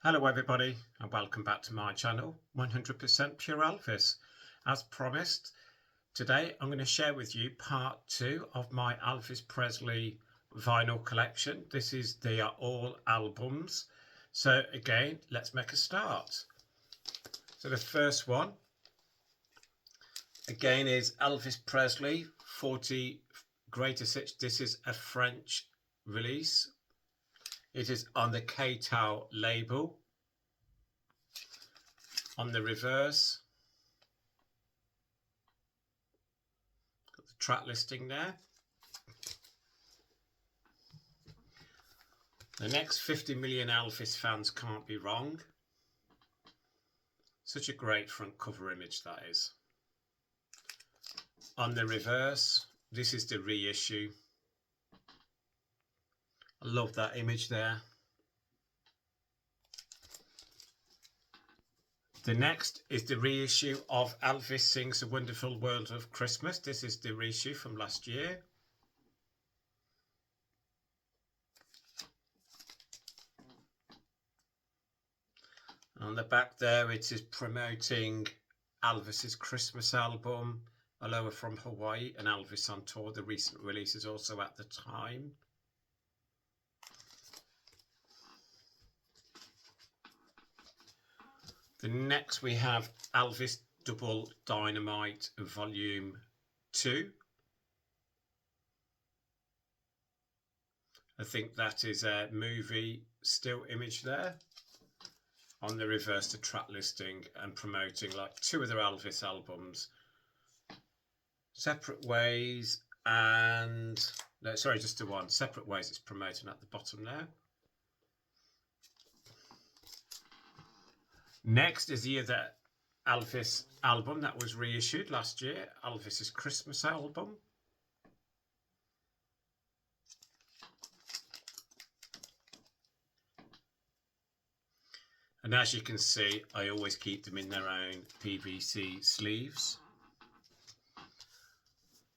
Hello everybody and welcome back to my channel 100% Pure Elvis. As promised, today I'm going to share with you part 2 of my Elvis Presley vinyl collection. They are all albums. So again, let's make a start. So the first one again is Elvis Presley 40 Greatest Hits. This is a French release. It is on the K-Tau label. On the reverse, got the track listing there. The next 50 million Elvis fans can't be wrong. Such a great front cover image that is. On the reverse, this is the reissue. I love that image there. The next is the reissue of Elvis Sings a Wonderful World of Christmas. This is the reissue from last year. On the back there, it is promoting Elvis's Christmas album, Aloha from Hawaii, and Elvis on Tour. The recent releases also at the time. The next we have Elvis Double Dynamite Volume 2. I think that is a movie still image there. On the reverse, the track listing and promoting like 2 other Elvis albums. Separate Ways and... no, sorry, just the one. Separate Ways it's promoting at the bottom there. Next is the other Elvis album that was reissued last year, Elvis's Christmas album. And as you can see, I always keep them in their own PVC sleeves.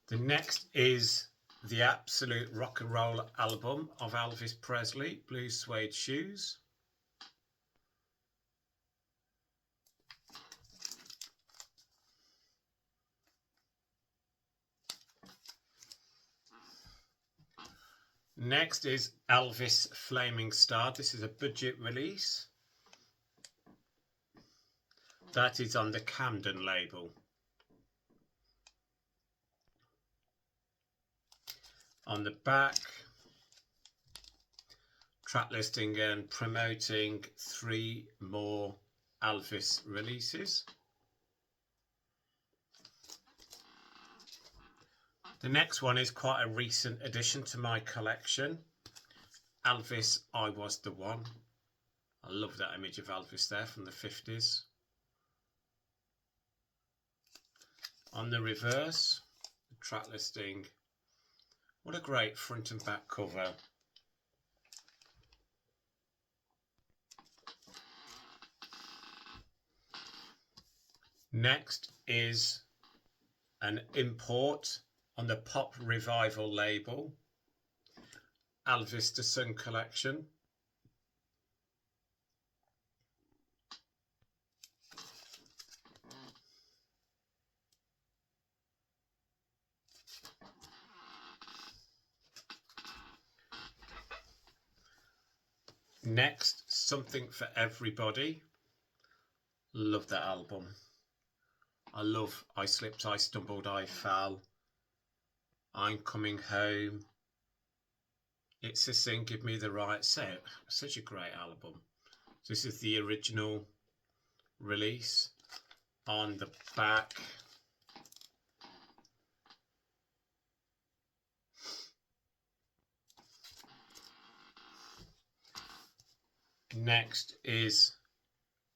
The next is the absolute rock and roll album of Elvis Presley, Blue Suede Shoes. Next is Elvis Flaming Star. This is a budget release. That is on the Camden label. On the back, track listing and promoting 3 more Elvis releases. The next one is quite a recent addition to my collection. Elvis, I Was the One. I love that image of Elvis there from the 50s. On the reverse, the track listing. What a great front and back cover. Next is an import on the Pop Revival label, Elvis the Sun collection. Next, Something for Everybody. Love that album. I love I Slipped, I Stumbled, I Fell. I'm Coming Home. It's a Sin, Give Me the Right Set. Such a great album. This is the original release. On the back, next is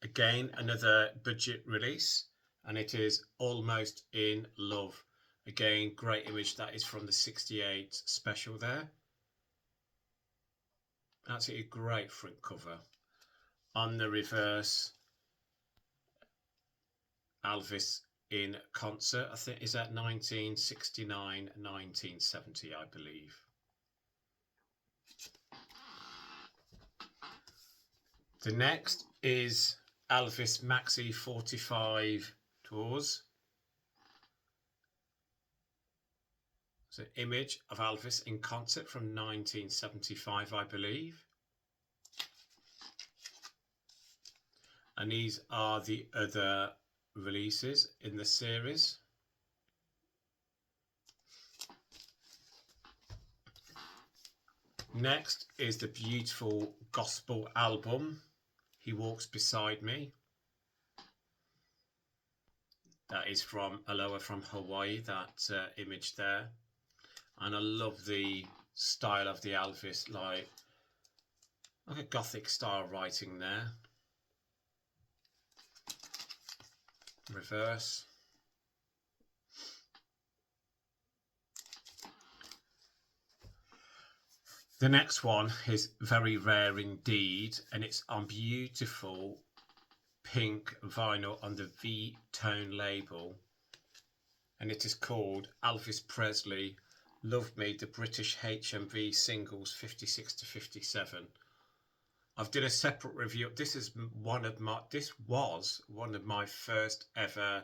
again another budget release, and it is Almost in Love. Again, great image. That is from the 68 special there. Absolutely great front cover. On the reverse, Elvis in concert. I think is that 1969, 1970, I believe. The next is Elvis Maxi 45 Tours. It's an image of Elvis in concert from 1975, I believe. And these are the other releases in the series. Next is the beautiful gospel album, He Walks Beside Me. That is from Aloha from Hawaii, that image there. And I love the style of the Elvis, like a gothic style writing there. Reverse. The next one is very rare indeed, and it's on beautiful pink vinyl on the V-Tone label, and it is called Elvis Presley Love Me, the British HMV singles 56 to 57. I've done a separate review. This was one of my first ever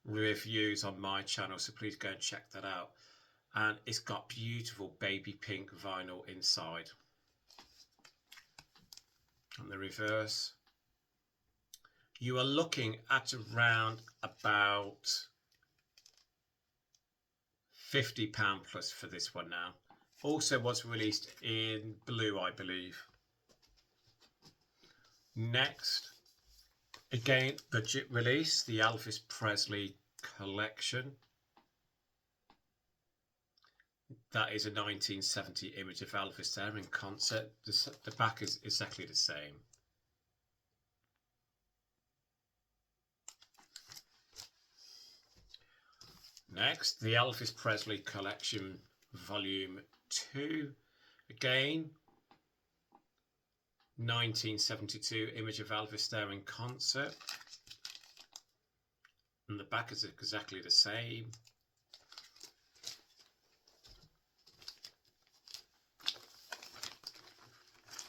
reviews on my channel, so please go and check that out. And it's got beautiful baby pink vinyl inside. On the reverse, you are looking at around about £50 plus for this one now. Also was released in blue, I believe. Next, again, budget release, the Elvis Presley collection. That is a 1970 image of Elvis there in concert. The back is exactly the same. Next, the Elvis Presley collection, volume 2. Again, 1972 image of Elvis there in concert. And the back is exactly the same.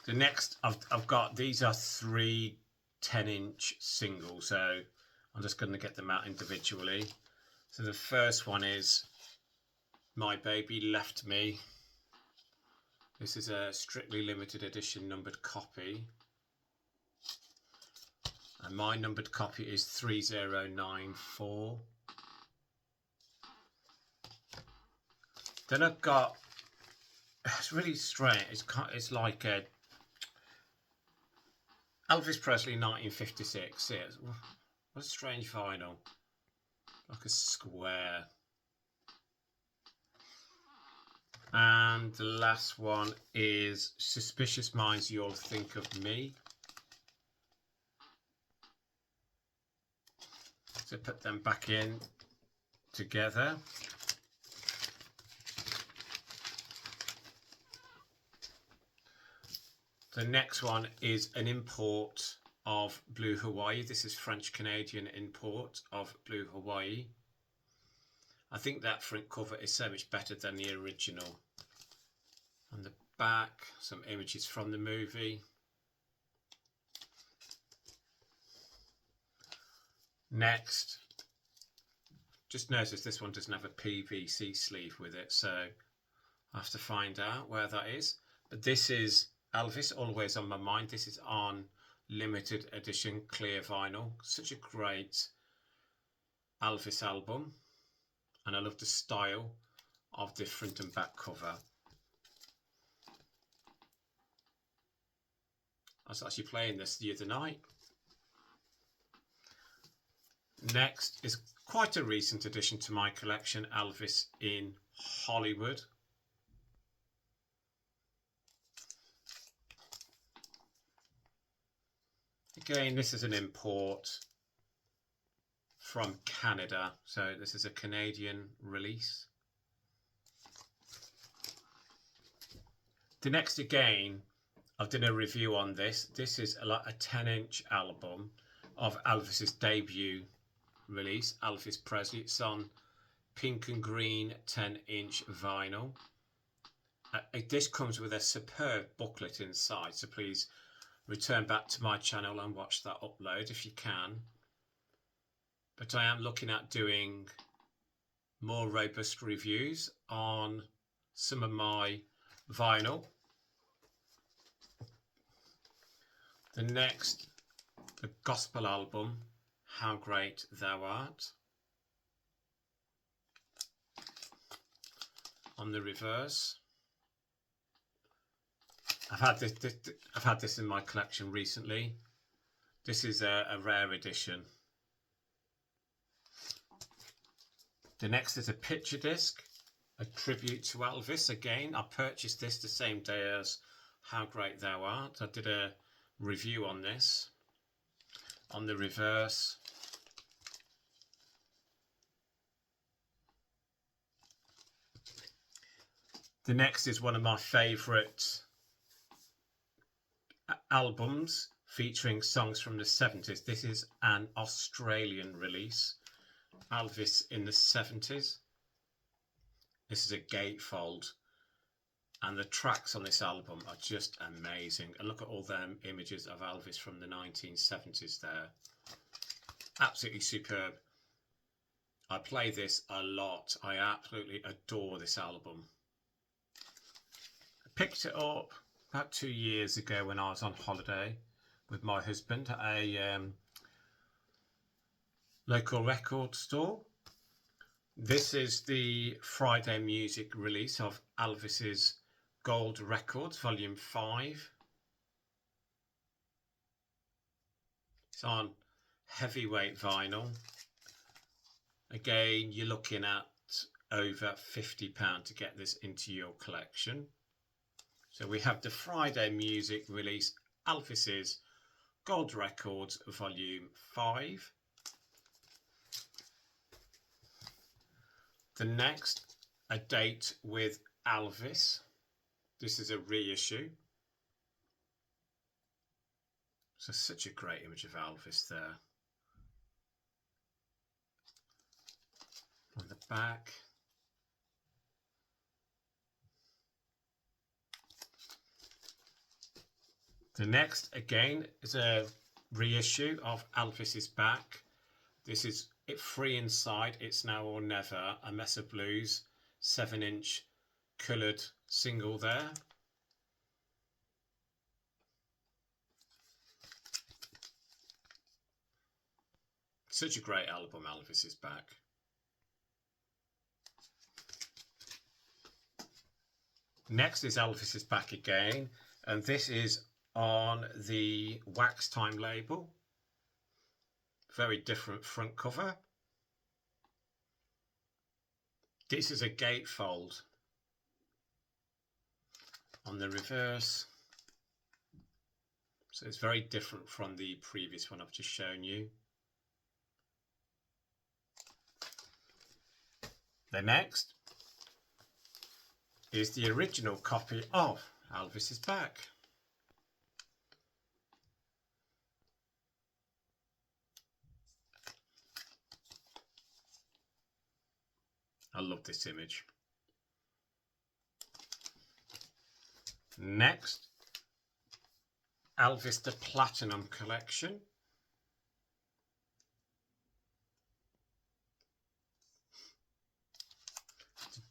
The next I've got, these are 3 10-inch singles, so I'm just going to get them out individually. So the first one is My Baby Left Me. This is a strictly limited edition numbered copy. And my numbered copy is 3094. Then I've got, it's really strange, it's like a Elvis Presley 1956. What a strange vinyl. Like a square. And the last one is Suspicious Minds You'll Think of Me. So put them back in together. The next one is an import of Blue Hawaii. This is French-Canadian import of Blue Hawaii. I think that front cover is so much better than the original. On the back, some images from the movie. Next, just notice this one doesn't have a PVC sleeve with it, so I have to find out where that is. But this is Elvis, Always on My Mind. This is on limited edition clear vinyl. Such a great Elvis album, and I love the style of the front and back cover. I was actually playing this the other night. Next is quite a recent addition to my collection, Elvis in Hollywood. Again, this is an import from Canada, so this is a Canadian release. The next, again, I've done a review on this. This is a 10-inch album of Elvis's debut release, Elvis Presley. It's on pink and green 10-inch vinyl. This comes with a superb booklet inside, so please return back to my channel and watch that upload if you can. But I am looking at doing more robust reviews on some of my vinyl. The next, the gospel album, How Great Thou Art. On the reverse, I've had this in my collection recently. This is a rare edition. The next is a picture disc, a tribute to Elvis. Again, I purchased this the same day as How Great Thou Art. I did a review on this. On the reverse, the next is one of my favourite albums featuring songs from the 70s. This is an Australian release, Elvis in the 70s. This is a gatefold, and the tracks on this album are just amazing. And look at all them images of Elvis from the 1970s there. Absolutely superb. I play this a lot. I absolutely adore this album. I picked it up about 2 years ago when I was on holiday with my husband at a local record store. This is the Friday music release of Elvis's Gold Records, Volume 5. It's on heavyweight vinyl. Again, you're looking at over £50 to get this into your collection. So we have the Friday music release, Elvis's Gold Records, Volume 5. The next, A Date with Elvis. This is a reissue. So such a great image of Elvis there. On the back. The next, again, is a reissue of Elvis is Back. This is it free inside, It's Now or Never, a Mess of Blues, 7-inch coloured single there. Such a great album, Elvis is Back. Next is Elvis is Back again, and this is on the Wax Time label. Very different front cover. This is a gatefold. On the reverse, so it's very different from the previous one I've just shown you. The next is the original copy of Elvis is Back. I love this image. Next, Elvis the Platinum Collection.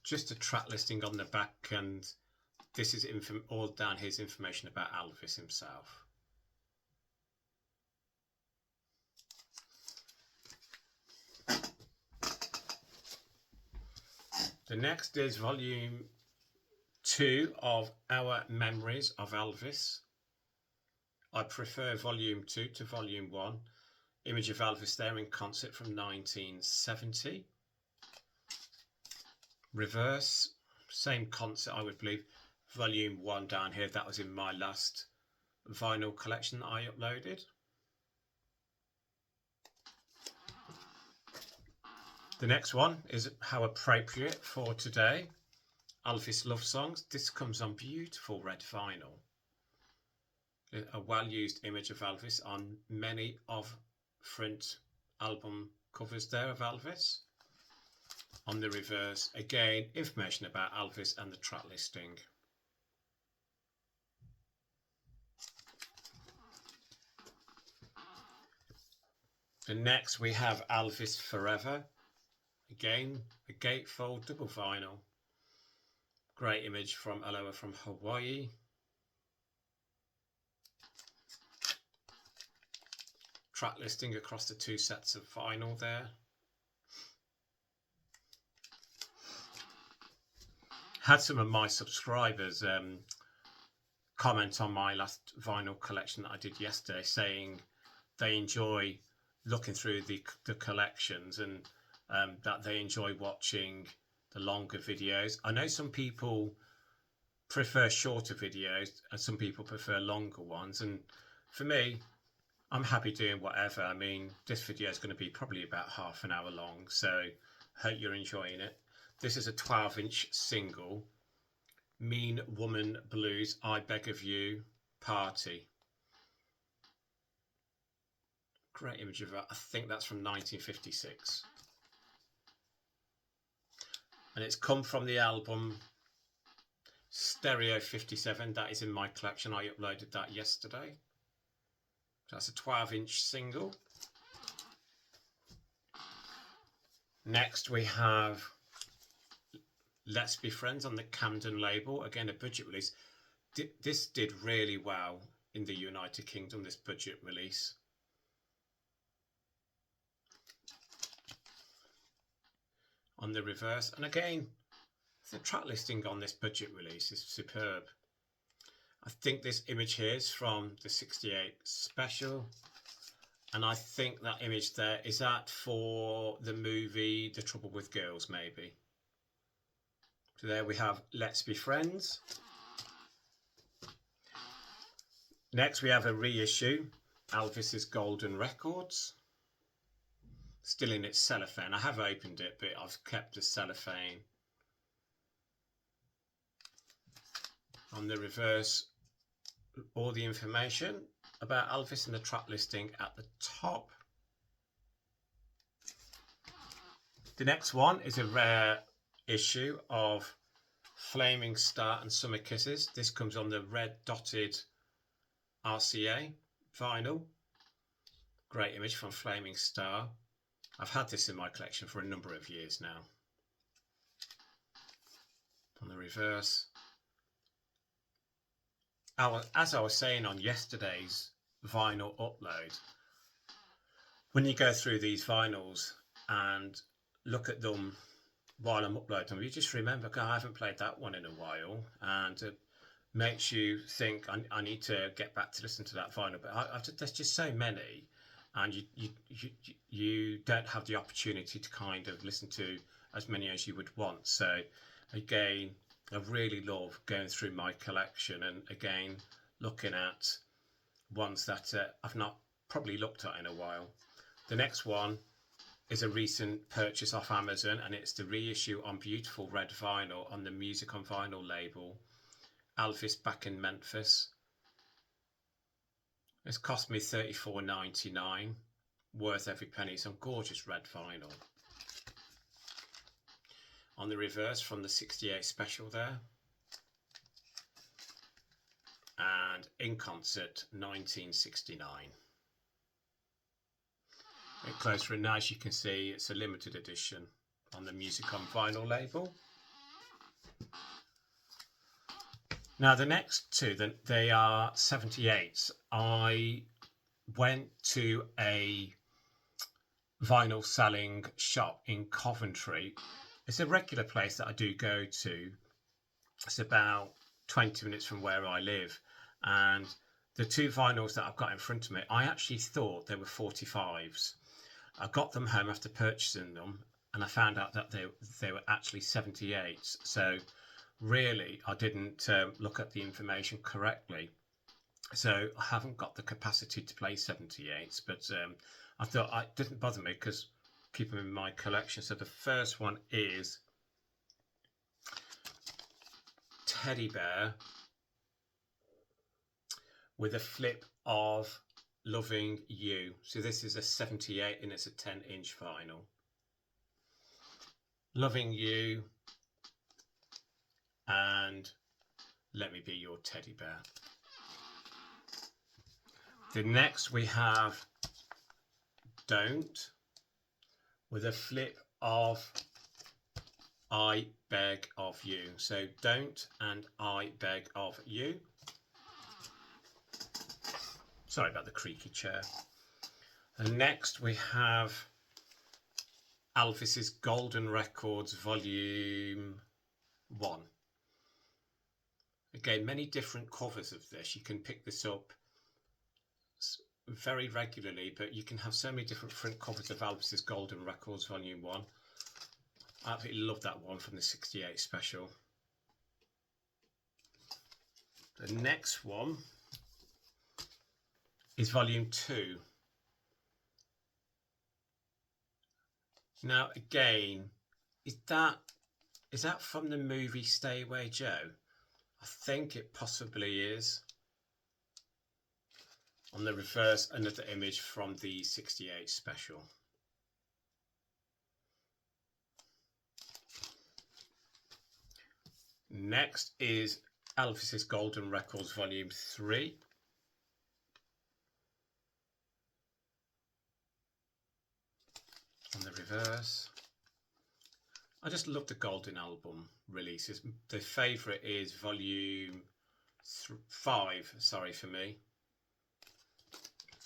Just a track listing on the back, and this is all down his information about Elvis himself. The next is Volume 2 of Our Memories of Elvis. I prefer Volume 2 to Volume 1. Image of Elvis there in concert from 1970. Reverse, same concert I would believe. Volume 1 down here, that was in my last vinyl collection that I uploaded. The next one is how appropriate for today. Elvis Love Songs. This comes on beautiful red vinyl. A well-used image of Elvis on many of front album covers there of Elvis. On the reverse, again, information about Elvis and the track listing. The next we have Elvis Forever. Again, a gatefold double vinyl. Great image from Aloha from Hawaii. Track listing across the 2 sets of vinyl there. Had some of my subscribers comment on my last vinyl collection that I did yesterday, saying they enjoy looking through the collections and that they enjoy watching the longer videos. I know some people prefer shorter videos and some people prefer longer ones, and for me, I'm happy doing whatever. I mean, this video is going to be probably about half an hour long, so hope you're enjoying it. This is a 12-inch single, Mean Woman Blues, I Beg of You, Party. Great image of that. I think that's from 1956. And it's come from the album Stereo 57. That is in my collection. I uploaded that yesterday. That's a 12-inch single. Next we have Let's Be Friends on the Camden label. Again, a budget release. This did really well in the United Kingdom, this budget release. On the reverse, and again, the track listing on this budget release is superb. I think this image here is from the 68 special, and I think that image there, is that for the movie The Trouble with Girls, maybe. So there we have Let's Be Friends. Next we have a reissue, Elvis's Golden Records. Still in its cellophane. I have opened it, but I've kept the cellophane. On the reverse, all the information about Elvis and the track listing at the top. The next one is a rare issue of Flaming Star and Summer Kisses. This comes on the red dotted RCA vinyl. Great image from Flaming Star. I've had this in my collection for a number of years now. On the reverse, as I was saying on yesterday's vinyl upload, when you go through these vinyls and look at them while I'm uploading them, you just remember, God, I haven't played that one in a while, and it makes you think I need to get back to listen to that vinyl. But there's just so many, and you don't have the opportunity to kind of listen to as many as you would want. So again, I really love going through my collection and again looking at ones that I've not probably looked at in a while. The next one is a recent purchase off Amazon, and it's the reissue on beautiful red vinyl on the Music on Vinyl label, Elvis Back in Memphis. It's cost me $34.99, worth every penny. Some gorgeous red vinyl. On the reverse, from the 68 special there. And In Concert 1969. A bit closer, and now as you can see, it's a limited edition on the Music on Vinyl label. Now the next two, they are 78s. I went to a vinyl selling shop in Coventry. It's a regular place that I do go to. It's about 20 minutes from where I live, and the two vinyls that I've got in front of me, I actually thought they were 45s. I got them home after purchasing them, and I found out that they were actually 78s. So really, I didn't look at the information correctly. So I haven't got the capacity to play 78s, but I thought it didn't bother me because I keep them in my collection. So the first one is Teddy Bear with a flip of Loving You. So this is a 78 and it's a 10-inch vinyl. Loving You and Let Me Be Your Teddy Bear. The next we have don't with a flip of I beg of you. So don't and I beg of you. Sorry about the creaky chair. And next we have Elvis's Golden Records Volume 1. Again, many different covers of this. You can pick this up very regularly, but you can have so many different front covers of Elvis's Golden Records Volume 1. I absolutely love that one from the 68 special. The next one is Volume 2. Now again, is that from the movie Stay Away Joe? I think it possibly is. On the reverse, another image from the 68 special. Next is Elvis's Golden Records Volume 3. On the reverse. I just love the Golden Album releases. The favourite is Volume 5, sorry for me.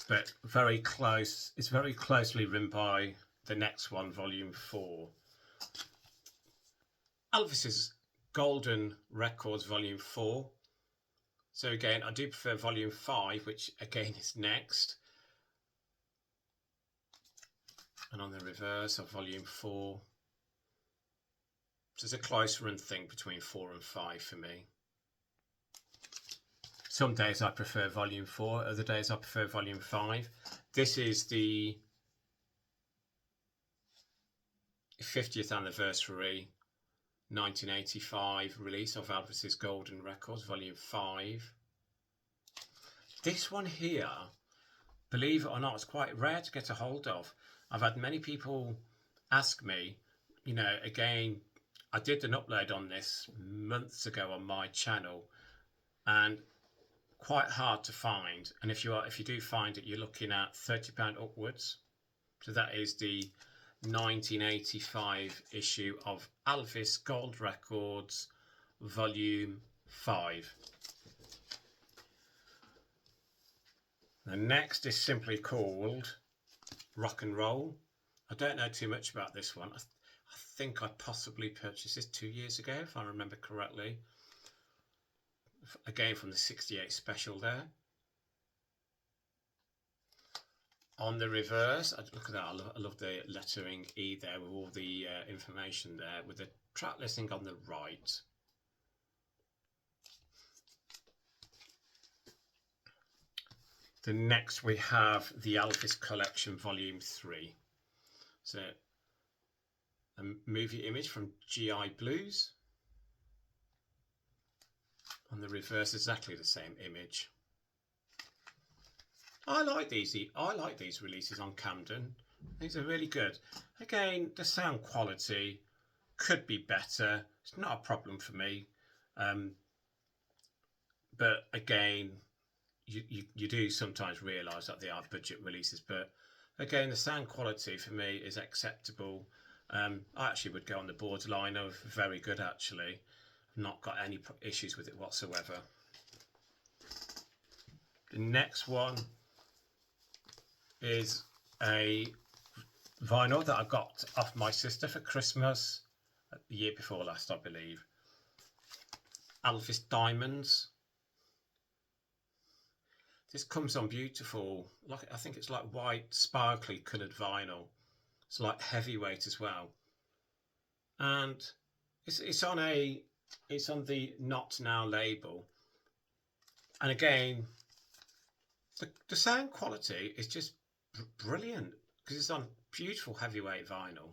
But very close, it's very closely run by the next one, Volume 4. Elvis's Golden Records Volume 4. So again, I do prefer Volume 5, which again is next. And on the reverse of Volume 4. So there's a close run thing between 4 and 5 for me. Some days I prefer Volume 4, other days I prefer Volume 5. This is the 50th anniversary 1985 release of Elvis's Golden Records Volume 5. This one here, believe it or not, is quite rare to get a hold of. I've had many people ask me, you know, again, I did an upload on this months ago on my channel, and quite hard to find. And if you do find it, you're looking at £30 upwards. So that is the 1985 issue of Elvis Gold Records Volume 5. The next is simply called Rock and Roll. I don't know too much about this one. I think I possibly purchased this 2 years ago, if I remember correctly. Again from the 68 special there. On the reverse, look at that, I love the lettering E there with all the information there, with the track listing on the right. The next we have the Elvis Collection Volume 3. So a movie image from GI Blues. On the reverse, exactly the same image. I like these releases on Camden. These are really good. Again, the sound quality could be better. It's not a problem for me. But again, you do sometimes realise that they are budget releases. But again, the sound quality for me is acceptable. I actually would go on the borderline of very good, actually. I've not got any issues with it whatsoever. The next one is a vinyl that I got off my sister for Christmas the year before last, I believe. Elvis Diamonds. This comes on beautiful, like I think it's like white sparkly coloured vinyl. It's like heavyweight as well, and it's on the Not Now label. And again, the sound quality is just brilliant because it's on beautiful heavyweight vinyl.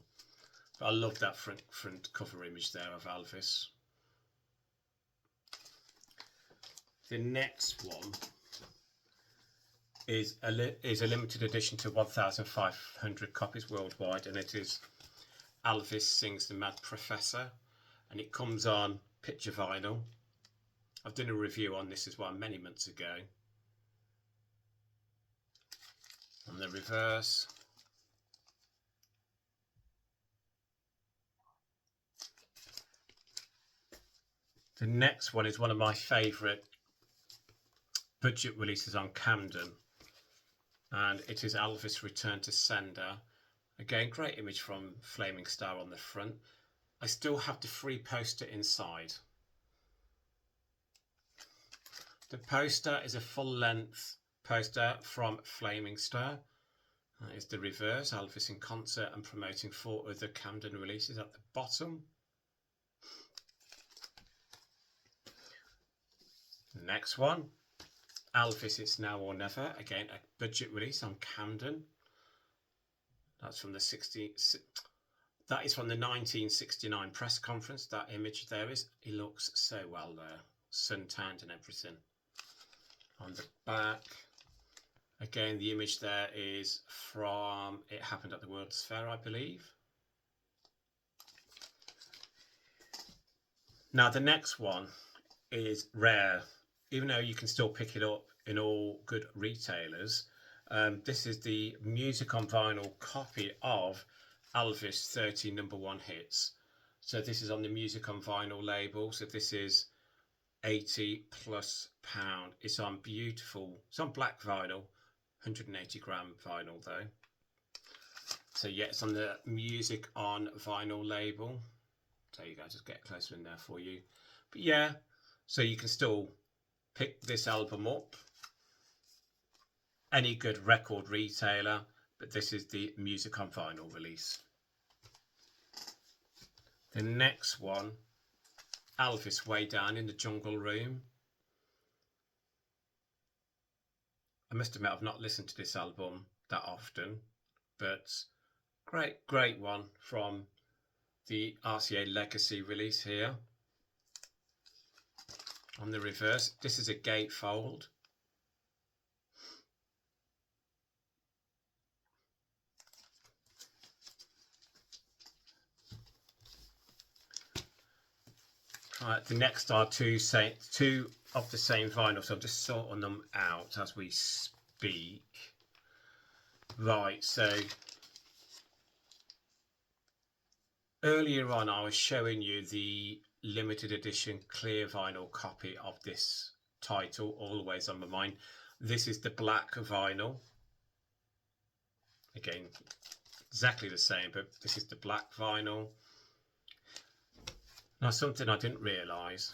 But I love that front cover image there of Elvis. The next one is a limited edition to 1,500 copies worldwide, and it is Elvis Sings the Mad Professor, and it comes on picture vinyl. I've done a review on this as well many months ago. On the reverse, The next one is one of my favourite budget releases on Camden, and it is Elvis Return to Sender. Again, great image from Flaming Star on the front. I still have the free poster inside. The poster is a full-length poster from Flaming Star. That is the reverse, Elvis in concert and promoting 4 other Camden releases at the bottom. Next one, Elvis It's Now or Never. Again, a budget release on Camden. That's from the that is from the 1969 press conference. That image there is. He looks so well there, sun-tanned and everything. On the back, again, the image there is from, it happened at the World's Fair, I believe. Now, the next one is rare, even though you can still pick it up in all good retailers. This is the music on vinyl copy of Elvis 30 #1 hits. So this is on the music on vinyl label. So this is £80+ pound. It's on beautiful, it's on black vinyl, 180 gram vinyl though. So yeah, it's on the music on vinyl label. There you go, just get closer in there for you. But yeah, so you can still pick this album up, any good record retailer, but this is the music on vinyl release. The next one, Elvis Way Down in the Jungle Room. I must admit I've not listened to this album that often, but great one from the RCA Legacy release here. On the reverse, this is a gatefold. Right, the next are two of the same vinyl, so I'm just sorting them out as we speak. Right, so earlier on I was showing you the limited edition clear vinyl copy of this title, Always on My Mind. This is the black vinyl. Again, exactly the same, but this is the black vinyl. Now, something I didn't realise,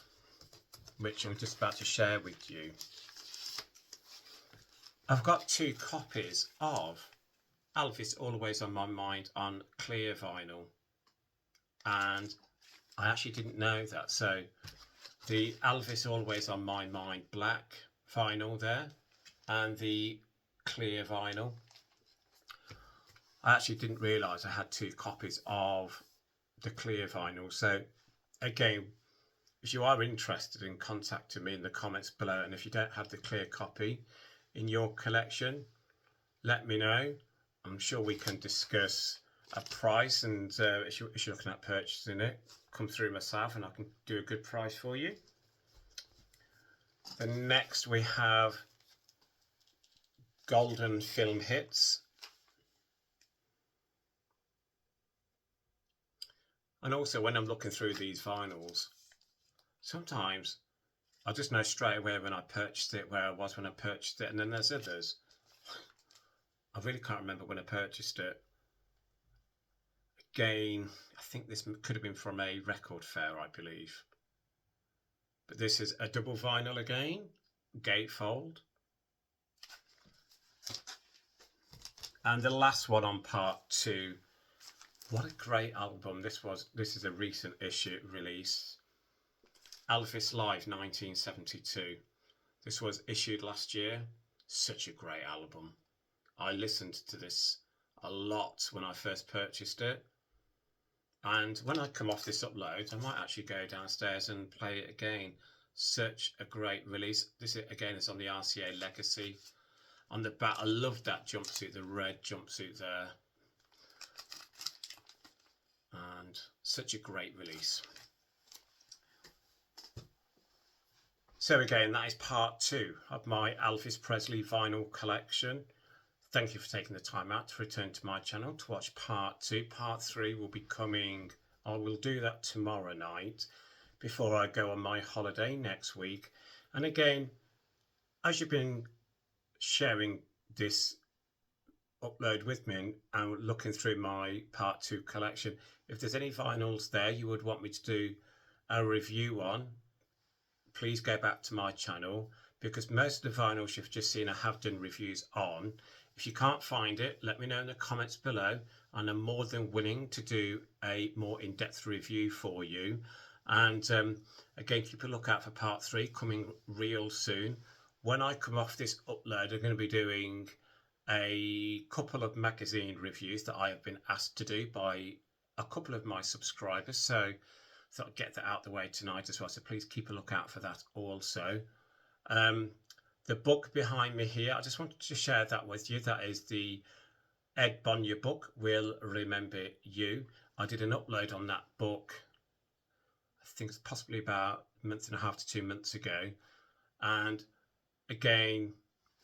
which I'm just about to share with you. I've got 2 copies of Elvis Always on My Mind on clear vinyl, and I actually didn't know that. So the Elvis Always on My Mind black vinyl there and the clear vinyl. I actually didn't realise I had 2 copies of the clear vinyl. So again, if you are interested in contacting me in the comments below, and if you don't have the clear copy in your collection, let me know. I'm sure we can discuss a price, and if you're looking at purchasing it, come through myself and I can do a good price for you. The next we have Golden Film Hits. And also when I'm looking through these vinyls, sometimes I just know straight away when I purchased it where I was when I purchased it, and then there's others I really can't remember when I purchased it. Again, I think this could have been from a record fair, I believe. But this is a double vinyl again, gatefold. And the last one on part 2. What a great album this was. This is a recent issue release. Elvis Live 1972. This was issued last year. Such a great album. I listened to this a lot when I first purchased it. And when I come off this upload, I might actually go downstairs and play it again. Such a great release. This again is on the RCA Legacy. On the back, I love that jumpsuit, the red jumpsuit there. And such a great release. So again, that is part 2 of my Elvis Presley vinyl collection. Thank you for taking the time out to return to my channel to watch part 2. Part 3 will be coming, I will do that tomorrow night, before I go on my holiday next week. And again, as you've been sharing this upload with me and looking through my part 2 collection, if there's any vinyls there you would want me to do a review on, please go back to my channel, because most of the vinyls you've just seen I have done reviews on. If you can't find it, let me know in the comments below, and I'm more than willing to do a more in-depth review for you. And again, keep a lookout for part 3 coming real soon. When I come off this upload, I'm going to be doing a couple of magazine reviews that I have been asked to do by a couple of my subscribers, so I'll get that out the way tonight as well, so please keep a lookout for that also. The book behind me here, I just wanted to share that with you. That is the Ed Bonnier book, We'll Remember You. I did an upload on that book, I think it's possibly about a month and a half to 2 months ago, and again,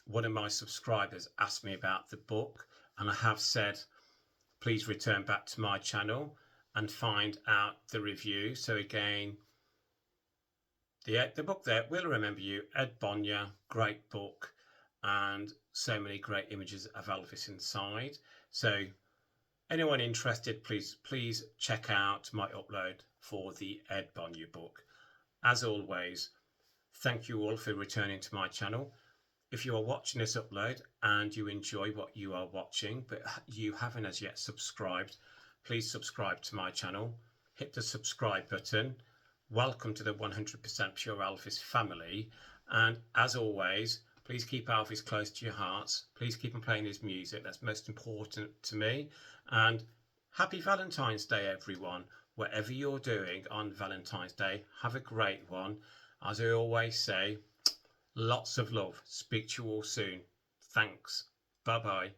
one of my subscribers asked me about the book, and I have said please return back to my channel and find out the review. So again, the book there, We'll Remember You, Ed Bonnier, great book, and so many great images of Elvis inside. So anyone interested, please check out my upload for the Ed Bonnier book. As always, thank you all for returning to my channel. If you are watching this upload and you enjoy what you are watching, but you haven't as yet subscribed, please subscribe to my channel. Hit the subscribe button. Welcome to the 100% Pure Elvis family. And as always, please keep Elvis close to your hearts. Please keep on playing his music. That's most important to me. And happy Valentine's Day, everyone. Whatever you're doing on Valentine's Day, have a great one. As I always say, lots of love. Speak to you all soon. Thanks. Bye-bye.